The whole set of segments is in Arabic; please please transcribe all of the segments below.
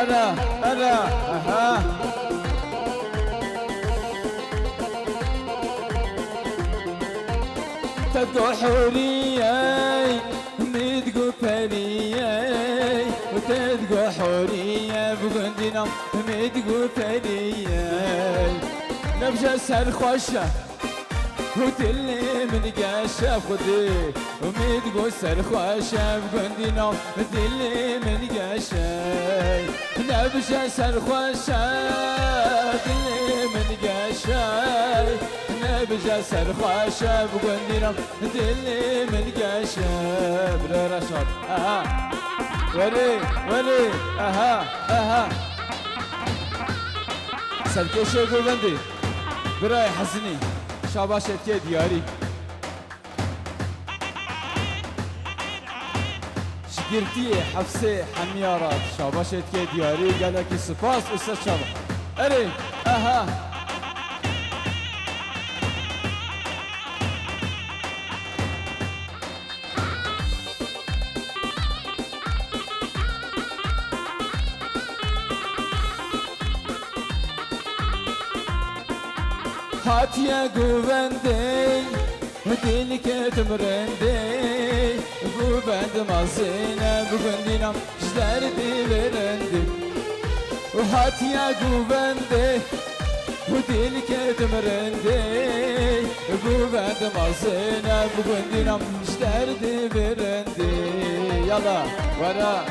انا اها تدقو حورية ميدقو فرية وتدقو حورية بغندنا ميدقو فرية نبجة سرخوشة وتلي من قاشة خدي وميدقو سرخوشة بغندنا تلي من قاشة نبجة سرخوشة تلي من قاشة نبجة سرخوشة بغندنا تلي من قاشة برا رشاد اها ولي اها سركشة بغندي براي حسني شاباشت که دیاری شگرتی حفصه حمیارات شاباشت که دیاری گله که سپاس استاد شابا اره اها هاتيا قوبندي وديني كتمرندي قوبند مازينا بغندينا جداردي برندي وهاتيا قوبندي وديني كتمرندي قوبند مازينا بغندينا جداردي برندي يلا ورا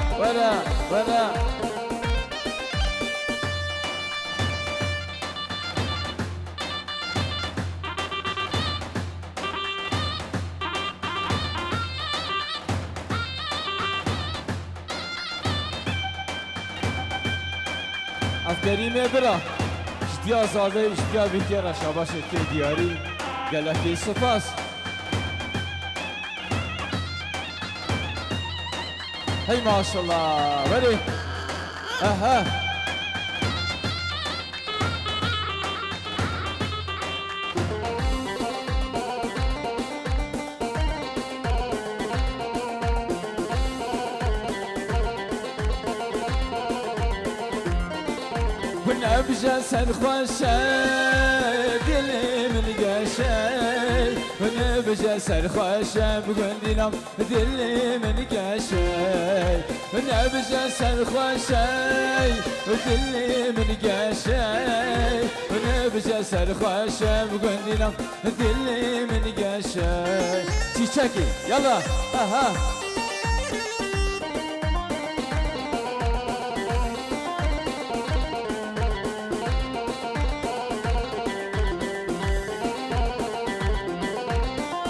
افکریم برا اشتیا زاده اشتیا بیتر شاباش که دیاری گلکی سپاس هی ماشالله ولی اها ونبجة سرخوشة دلي من قاشي ونبجة سرخوشة بغندنا دلي من قاشي ونبجة سرخوشة دلي من قاشي ونبجة سرخوشة بغندنا دلي من قاشي تشيكي يلا اها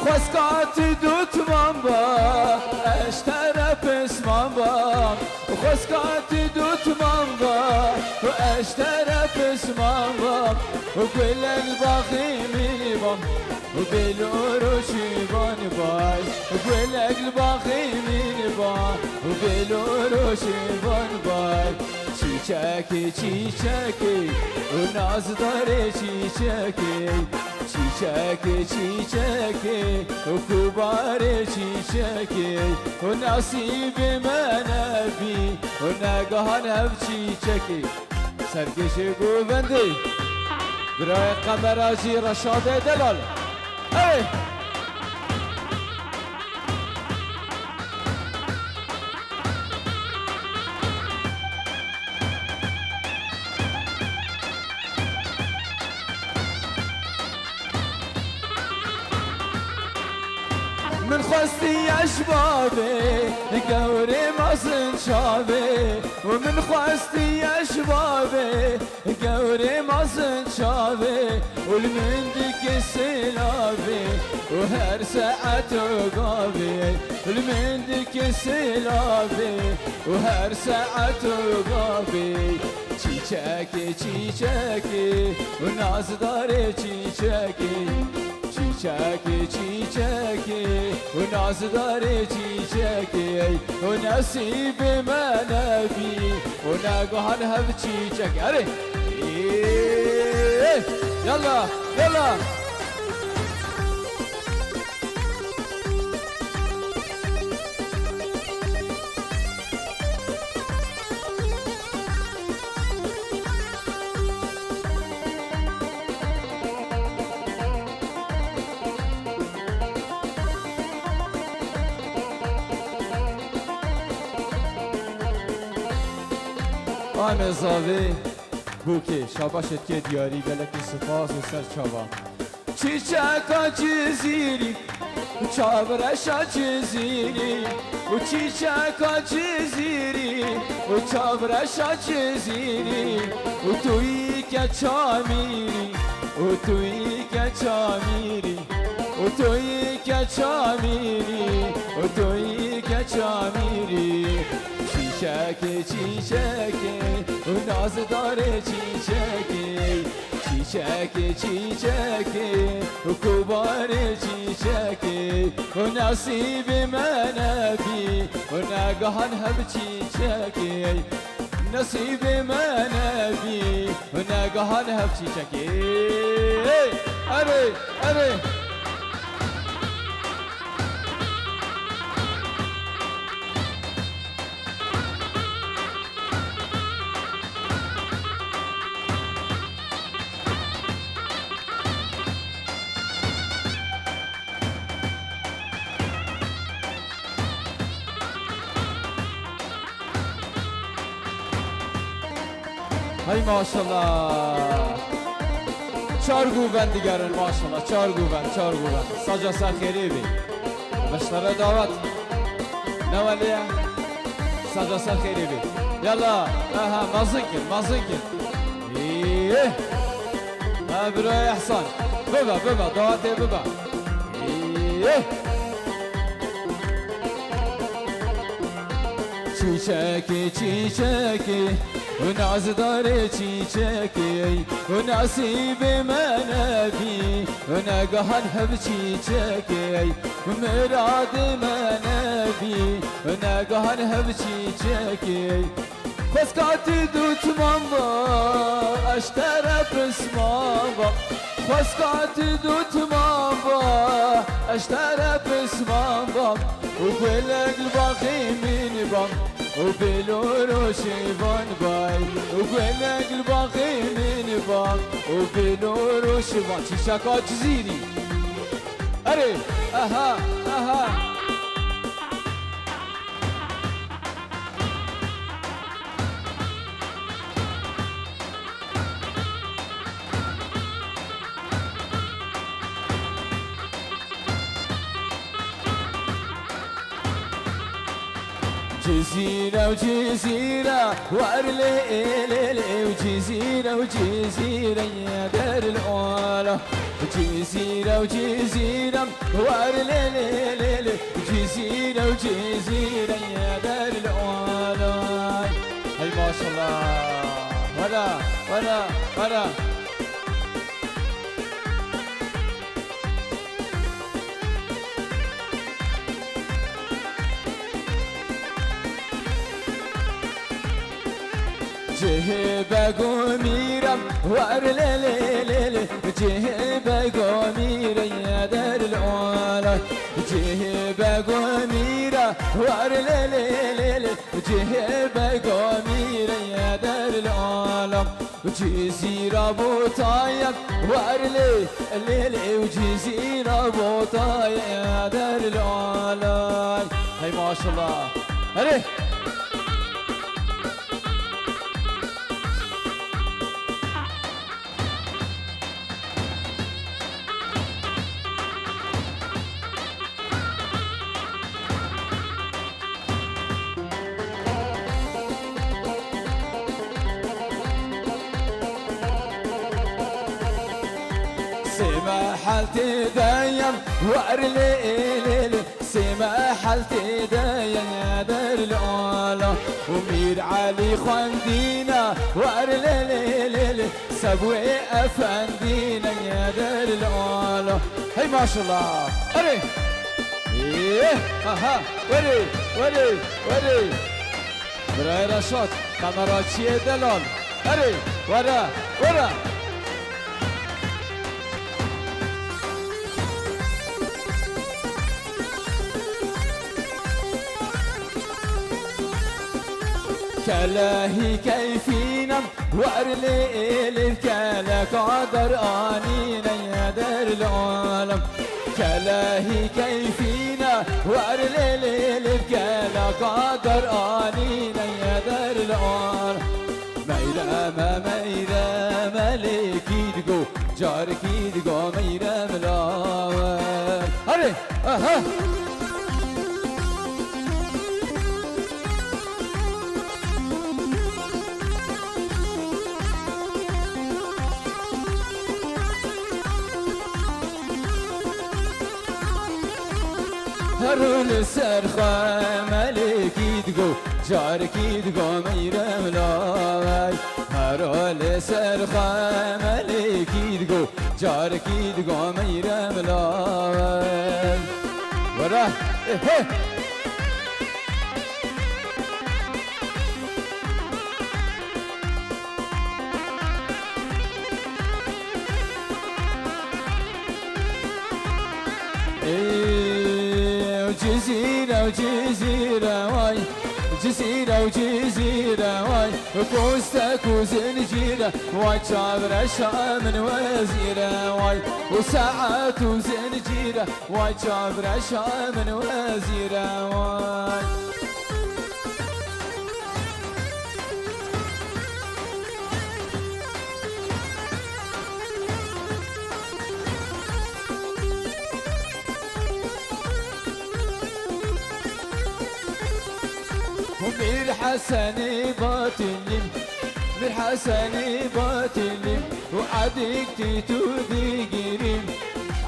خسكات دوت مامبا اشترى بس مامبا خسكات دوت مامبا واشترى بس مامبا وكل الباقي من بام وبالوروشي بان باي وكل الباقي من بام وبالوروشي بان باي چیچکی و ناز داره چیچکی چیچکی و کوباره چیچکی و نصیب من بی و نگهان هم چیچکی سرکش گوبندی برای قمراجی رشاد دلال ای من خواستی اشبابي قوري مازن شابي ومن خواستی اشبابي قوري مازن شابي والمندك سلابي وهر ساعة وقابي المندك سلابي وهر ساعة وقابي چیچکی وناز داره چیچکی چیچکی وناز داره چیچکی ونصیب من بی ونگهان هم چیچکی اره یلا نام زاوی بوکی شاباشت که دیاری گلکی سپاس و سر چابا چیچکا چیزیری و چابرشا چیزیری و چیچکا چیزیری و چابرشا چیزیری و تویی که چامیری و تویی که چامیری و تویی که چامیری و تویی که چامیری چیچکی چیچکی و ناز داره چیچکی چیچکی چیچکی و کوبار چیچکی و نصیب من بی و نگهان هم چیچکی نصیب من بی و نگهان هم چیچکی اره اره هی ماشالله چار گوبند دیگرن ماشالله چار گوبند ساجا سخیری بی بشتره دعوت نوالیه ساجا سخیری بی یلا مازن کن ایه برای احسان ببا دعوته ببا ایه چیچکی و ناز داره چیچکی و نصیب من بی و نگهان هم چیچکی و مراد من بی و نگهان هم چیچکی خسکات دوتمان با اشتر پسمان با خسکات دوتمان با اشتر پسمان با و گلگ باقی من با و بلور شیوان بای و گلگ باقی من با و بلور شیوان چیشکا چیزیری اره اها جزيرة وجزيرة وارليلي وجزيرة يا دار الأولى جزيرة وجزيرة وارليلي وجزيرة يا دار الأولى هاي ما شاء الله ولا جهبة ميرم وارليلي جهبة ميرم يا دار الأولى جهبة ميرم وارليلي جهبة ميرم يا دار الأولى وجزيرة بوطايا وارليلي وجزيرة بوطايا يا دار الأولى هاي ما شاء الله هلي حالتي دايم وارليلي سما حالتي دايم يا دار الأولى ومير علي خواندينا وارليلي سبوي افندينا يا دار الأولى هي ما شاء الله اري ايه اها وري براي رشاد كاميراتشي دلال اري ورا كلاهي كيفينا وارليل كلا قدر انينا يا دار العالم كلاهي كيفينا وارليل كلا قدر انينا يا دار العالم ميرم ميرم ملكي دقو جاركي دقو ميرم لاول هري اها هرول سرخا ملكي دقو جاركي دقو ميرم لاي هرول سرخا ملكي دقو جاركي دقو ميرم لاي وراه ايه جزيرة وجزيرة واي جزيرة وجزيرة واي كوستك وزنجيرة واي شابر شام وزيرة واي وساعات وزنجيرة واي شابر شام وزيرة واي ومير حسني باطلم مير حسني باطلم وعدك تيتو ديقريم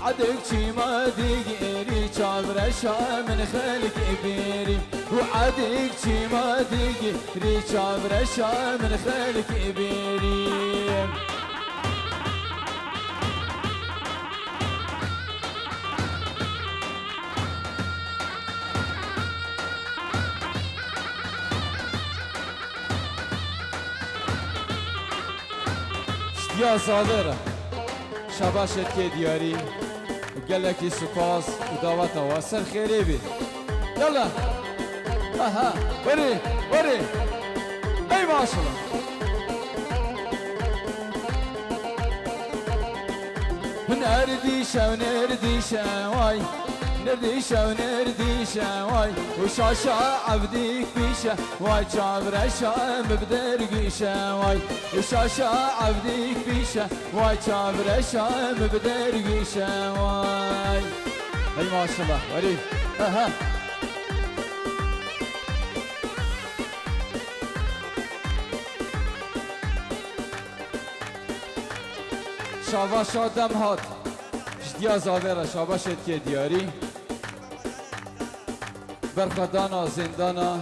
عدك شي ما ديقري شابر شام من خلق بيري وعدك شي ما ديقري شابر شام من خلق بيري يا صادرة شباشت كي دياري وقالك سپاس ودعوتها واسر خيري بي يلا اها وري وري اي ما شاء الله نرديشة ونرديشة واي نرديشة ونرديشة واي وشاشة عبديك بيشة واي شابر شام بدرقيشة واي وشاشة عبديك بيشة واي شابر شام بدرقيشة واي اي ما شاء الله وري اها شاباشا دم هات شدیا زاویره شاباشت که دیاری برخدانا زندانا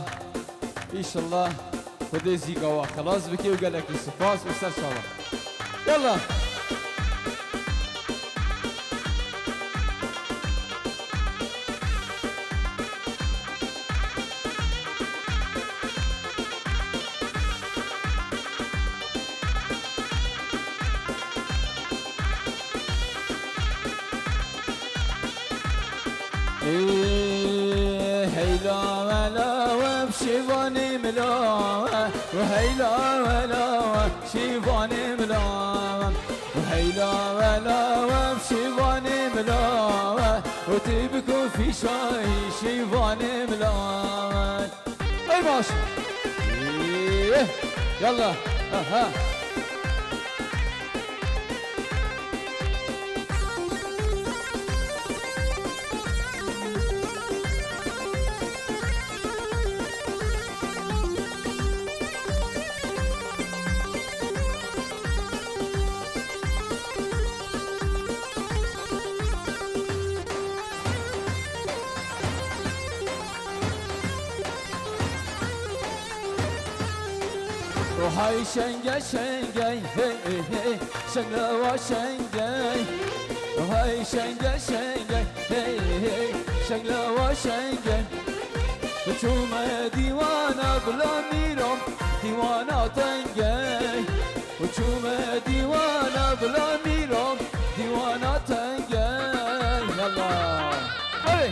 ایشالله خودی زیگا و خلاص بکی و گلکی سپاس و سر شابا یلا هيلا ولا وبشيفاني ملا وهيلا ولا وبشيفاني ملا وهيلا ولا وبشيفاني ملا وتبكوا في شاي شيفاني ملا اي ماشي يلا اها وهاي شنقة شنقة هي هي شنقة وشنقة وهاي شنقة شنقة هي هي شنقة وشنقة وشومة ديوانا بلا ميرم ديوانا تنقى وشومة ديوانا بلا ميرم ديوانا تنقى يلا هاي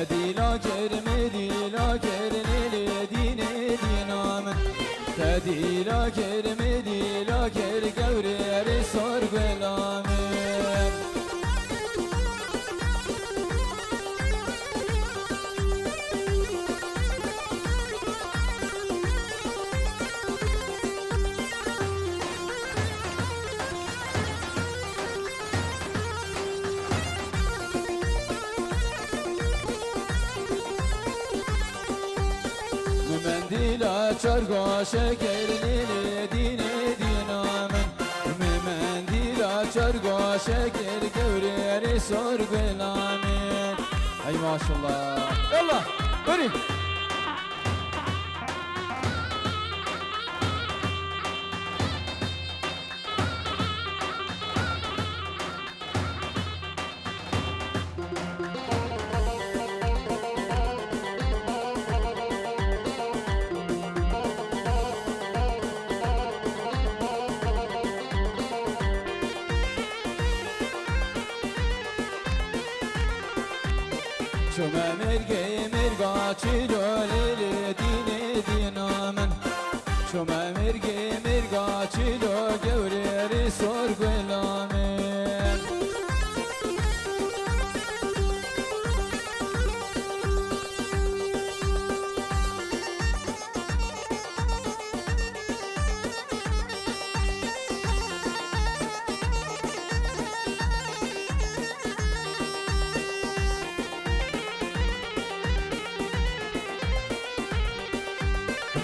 تديلا كرمديلا كرنيلي ديني دينامن تديلا كرمديلا كر قوري صار بلامن منديلا چرگا شکرنی دینی دینامن منديلا چرگا شکر گوری سر گلامن ای ماشالله يلا بري شما مرگا چیلو لیلی دینی دینامن شما مرگا چیلو گوری سر گلامن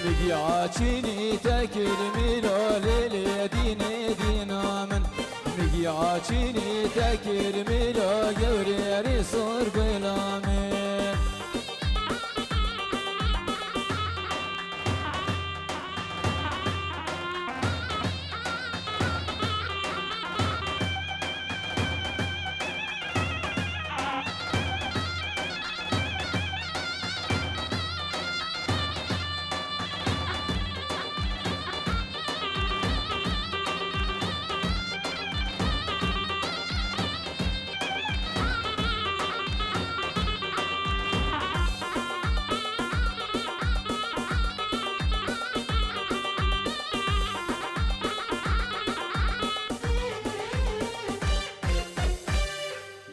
میگی آچینی تکر میلو لیلی دینی دینامن میگی آچینی تکر میلو گوری سر گلامن